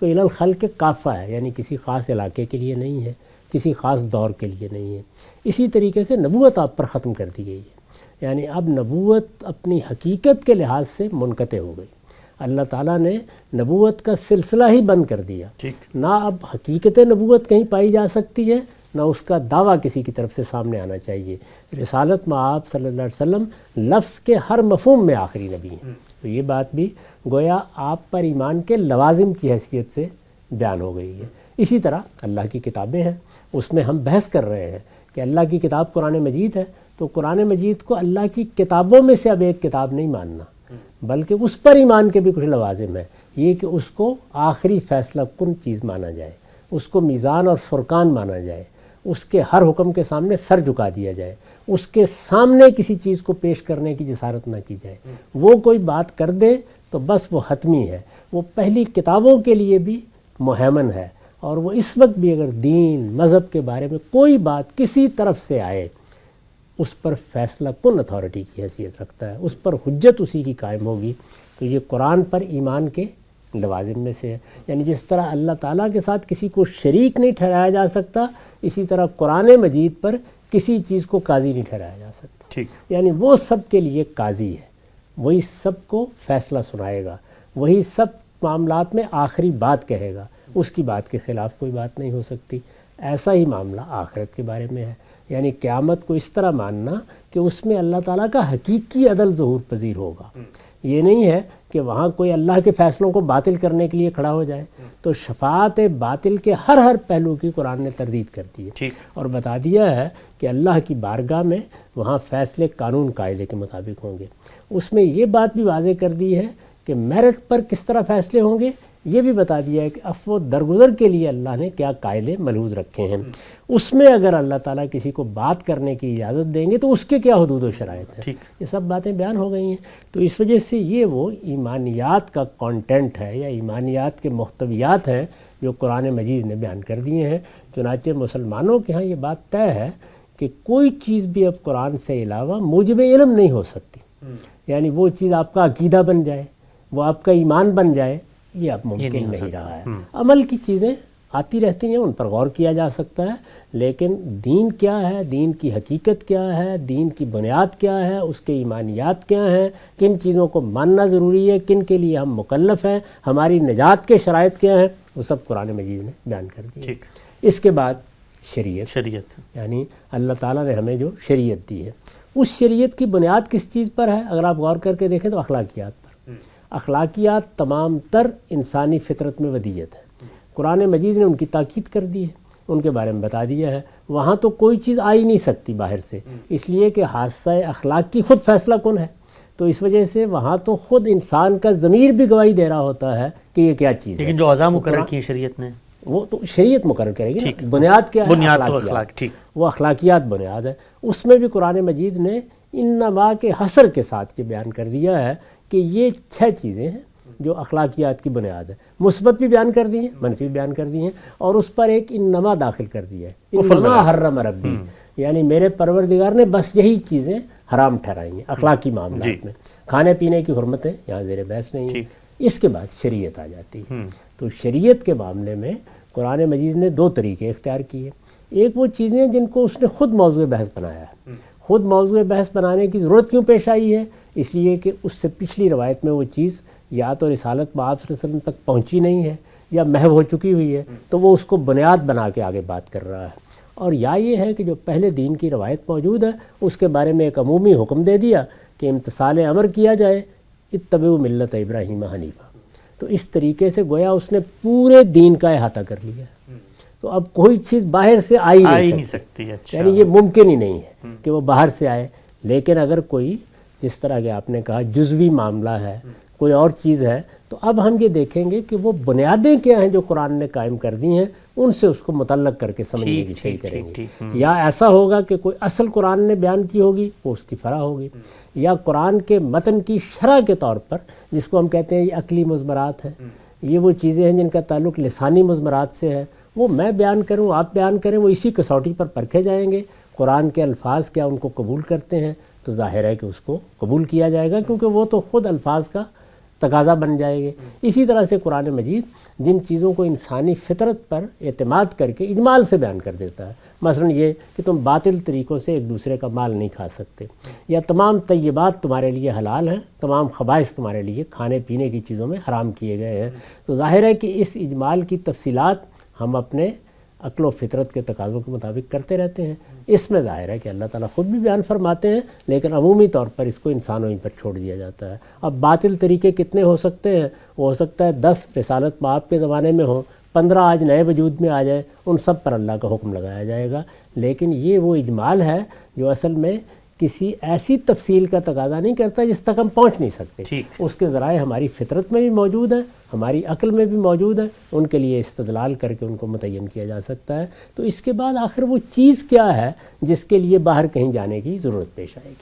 تو الی الخلق کافہ ہے، یعنی کسی خاص علاقے کے لیے نہیں ہے، کسی خاص دور کے لیے نہیں ہے۔ اسی طریقے سے نبوت آپ پر ختم کر دی گئی ہے، یعنی اب نبوت اپنی حقیقت کے لحاظ سے منقطع ہو گئی۔ اللہ تعالیٰ نے نبوت کا سلسلہ ہی بند کر دیا، نہ اب حقیقت نبوت کہیں پائی جا سکتی ہے، نہ اس کا دعویٰ کسی کی طرف سے سامنے آنا چاہیے۔ رسالت میں آپ صلی اللہ علیہ وسلم لفظ کے ہر مفہوم میں آخری نبی ہیں، تو یہ بات بھی گویا آپ پر ایمان کے لوازم کی حیثیت سے بیان ہو گئی ہے۔ اسی طرح اللہ کی کتابیں ہیں، اس میں ہم بحث کر رہے ہیں کہ اللہ کی کتاب قرآن مجید ہے، تو قرآن مجید کو اللہ کی کتابوں میں سے اب ایک کتاب نہیں ماننا، بلکہ اس پر ایمان کے بھی کچھ لوازم ہیں، یہ کہ اس کو آخری فیصلہ کن چیز مانا جائے، اس کو میزان اور فرقان مانا جائے، اس کے ہر حکم کے سامنے سر جھکا دیا جائے، اس کے سامنے کسی چیز کو پیش کرنے کی جسارت نہ کی جائے۔ وہ کوئی بات کر دے تو بس وہ حتمی ہے، وہ پہلی کتابوں کے لیے بھی مہیمن ہے، اور وہ اس وقت بھی اگر دین مذہب کے بارے میں کوئی بات کسی طرف سے آئے اس پر فیصلہ کن اتھارٹی کی حیثیت رکھتا ہے، اس پر حجت اسی کی قائم ہوگی۔ تو یہ قرآن پر ایمان کے لوازم میں سے ہے، یعنی جس طرح اللہ تعالیٰ کے ساتھ کسی کو شریک نہیں ٹھہرایا جا سکتا، اسی طرح قرآن مجید پر کسی چیز کو قاضی نہیں ٹھہرایا جا سکتا، یعنی وہ سب کے لیے قاضی ہے، وہی سب کو فیصلہ سنائے گا، وہی سب معاملات میں آخری بات کہے گا، اس کی بات کے خلاف کوئی بات نہیں ہو سکتی۔ ایسا ہی معاملہ آخرت کے بارے میں ہے، یعنی قیامت کو اس طرح ماننا کہ اس میں اللہ تعالیٰ کا حقیقی عدل ظہور پذیر ہوگا۔ یہ نہیں ہے کہ وہاں کوئی اللہ کے فیصلوں کو باطل کرنے کے لیے کھڑا ہو جائے۔ تو شفاعت باطل کے ہر پہلو کی قرآن نے تردید کر دی ہے اور بتا دیا ہے کہ اللہ کی بارگاہ میں وہاں فیصلے قانون قاعدے کے مطابق ہوں گے۔ اس میں یہ بات بھی واضح کر دی ہے کہ میرٹ پر کس طرح فیصلے ہوں گے، یہ بھی بتا دیا ہے کہ عفو و درگزر کے لیے اللہ نے کیا قاعدے ملحوظ رکھے ہیں۔ اس میں اگر اللہ تعالیٰ کسی کو بات کرنے کی اجازت دیں گے تو اس کے کیا حدود و شرائط ہیں، یہ سب باتیں بیان ہو گئی ہیں۔ تو اس وجہ سے یہ وہ ایمانیات کا کانٹینٹ ہے یا ایمانیات کے محتویات ہیں جو قرآن مجید نے بیان کر دیے ہیں۔ چنانچہ مسلمانوں کے ہاں یہ بات طے ہے کہ کوئی چیز بھی اب قرآن سے علاوہ موجب علم نہیں ہو سکتی، یعنی وہ چیز آپ کا عقیدہ بن جائے، وہ آپ کا ایمان بن جائے، یہ اب ممکن نہیں رہا ہے۔ عمل کی چیزیں آتی رہتی ہیں، ان پر غور کیا جا سکتا ہے، لیکن دین کیا ہے، دین کی حقیقت کیا ہے، دین کی بنیاد کیا ہے، اس کے ایمانیات کیا ہیں، کن چیزوں کو ماننا ضروری ہے، کن کے لیے ہم مکلف ہیں، ہماری نجات کے شرائط کیا ہیں، وہ سب قرآن مجید نے بیان کر دیا۔ اس کے بعد شریعت، یعنی اللہ تعالیٰ نے ہمیں جو شریعت دی ہے، اس شریعت کی بنیاد کس چیز پر ہے؟ اگر آپ غور کر کے دیکھیں تو اخلاقیات پر۔ اخلاقیات تمام تر انسانی فطرت میں ودیت ہے، قرآن مجید نے ان کی تاکید کر دی ہے، ان کے بارے میں بتا دیا ہے۔ وہاں تو کوئی چیز آ ہی نہیں سکتی باہر سے، اس لیے کہ حادثہ اخلاق کی خود فیصلہ کن ہے، تو اس وجہ سے وہاں تو خود انسان کا ضمیر بھی گواہی دے رہا ہوتا ہے کہ یہ کیا چیز ہے۔ لیکن جو اعضاء مقرر کی شریعت نے، وہ تو شریعت مقرر کرے گی، بنیاد کیا ہے؟ وہ اخلاقیات بنیاد ہے۔ اس میں بھی قرآن مجید نے انما کے حصر کے ساتھ یہ بیان کر دیا ہے کہ یہ 6 چیزیں ہیں جو اخلاقیات کی بنیاد ہے، مثبت بھی بیان کر دی ہیں، منفی بھی بیان کر دی ہیں، اور اس پر ایک انما داخل کر دیا ہے، انما حرم ربی، یعنی میرے پروردگار نے بس یہی چیزیں حرام ٹھہرائی ہیں اخلاقی معاملات میں۔ کھانے پینے کی حرمتیں یہاں زیر بحث نہیں ہیں۔ اس کے بعد شریعت آ جاتی ہے، تو شریعت کے معاملے میں قرآن مجید نے 2 طریقے اختیار کیے۔ ایک وہ چیزیں جن کو اس نے خود موضوع بحث بنایا ہے، خود موضوع بحث بنانے کی ضرورت کیوں پیش آئی ہے؟ اس لیے کہ اس سے پچھلی روایت میں وہ چیز یا تو رسالت میں آپ صلی اللہ علیہ وسلم تک پہنچی نہیں ہے یا محو ہو چکی ہوئی ہے، تو وہ اس کو بنیاد بنا کے آگے بات کر رہا ہے، اور یا یہ ہے کہ جو پہلے دین کی روایت موجود ہے اس کے بارے میں ایک عمومی حکم دے دیا کہ امتثال امر کیا جائے، اتبعوا ملت ابراہیم حنیفہ۔ تو اس طریقے سے گویا اس نے پورے دین کا احاطہ کر لیا، تو اب کوئی چیز باہر سے آ ہی نہیں سکتی، یعنی یہ ممکن ہی نہیں ہے کہ وہ باہر سے آئے۔ لیکن اگر کوئی جس طرح کہ آپ نے کہا جزوی معاملہ ہے، کوئی اور چیز ہے، تو اب ہم یہ دیکھیں گے کہ وہ بنیادیں کیا ہیں جو قرآن نے قائم کر دی ہیں، ان سے اس کو متعلق کر کے سمجھنے کی صحیح کریں گے۔ یا ایسا ہوگا کہ کوئی اصل قرآن نے بیان کی ہوگی وہ اس کی فرع ہوگی، یا قرآن کے متن کی شرح کے طور پر، جس کو ہم کہتے ہیں یہ عقلی مضمرات ہیں، یہ وہ چیزیں ہیں جن کا تعلق لسانی مضمرات سے ہے، وہ میں بیان کروں آپ بیان کریں، وہ اسی کسوٹی پر پرکھے جائیں گے۔ قرآن کے الفاظ کیا ان کو قبول کرتے ہیں، تو ظاہر ہے کہ اس کو قبول کیا جائے گا، کیونکہ وہ تو خود الفاظ کا تقاضا بن جائے گی۔ اسی طرح سے قرآن مجید جن چیزوں کو انسانی فطرت پر اعتماد کر کے اجمال سے بیان کر دیتا ہے، مثلا یہ کہ تم باطل طریقوں سے ایک دوسرے کا مال نہیں کھا سکتے، یا تمام طیبات تمہارے لیے حلال ہیں، تمام خبائث تمہارے لیے کھانے پینے کی چیزوں میں حرام کیے گئے ہیں، تو ظاہر ہے کہ اس اجمال کی تفصیلات ہم اپنے عقل و فطرت کے تقاضوں کے مطابق کرتے رہتے ہیں۔ اس میں ظاہر ہے کہ اللہ تعالیٰ خود بھی بیان فرماتے ہیں، لیکن عمومی طور پر اس کو انسانوں ہی پر چھوڑ دیا جاتا ہے۔ اب باطل طریقے کتنے ہو سکتے ہیں؟ وہ ہو سکتا ہے 10 رسالت آپ کے زمانے میں ہوں، 15 آج نئے وجود میں آ جائیں، ان سب پر اللہ کا حکم لگایا جائے گا، لیکن یہ وہ اجمال ہے جو اصل میں کسی ایسی تفصیل کا تقاضا نہیں کرتا جس تک ہم پہنچ نہیں سکتے۔ اس کے ذرائع ہماری فطرت میں بھی موجود ہیں، ہماری عقل میں بھی موجود ہیں، ان کے لیے استدلال کر کے ان کو متعین کیا جا سکتا ہے۔ تو اس کے بعد آخر وہ چیز کیا ہے جس کے لیے باہر کہیں جانے کی ضرورت پیش آئے گی؟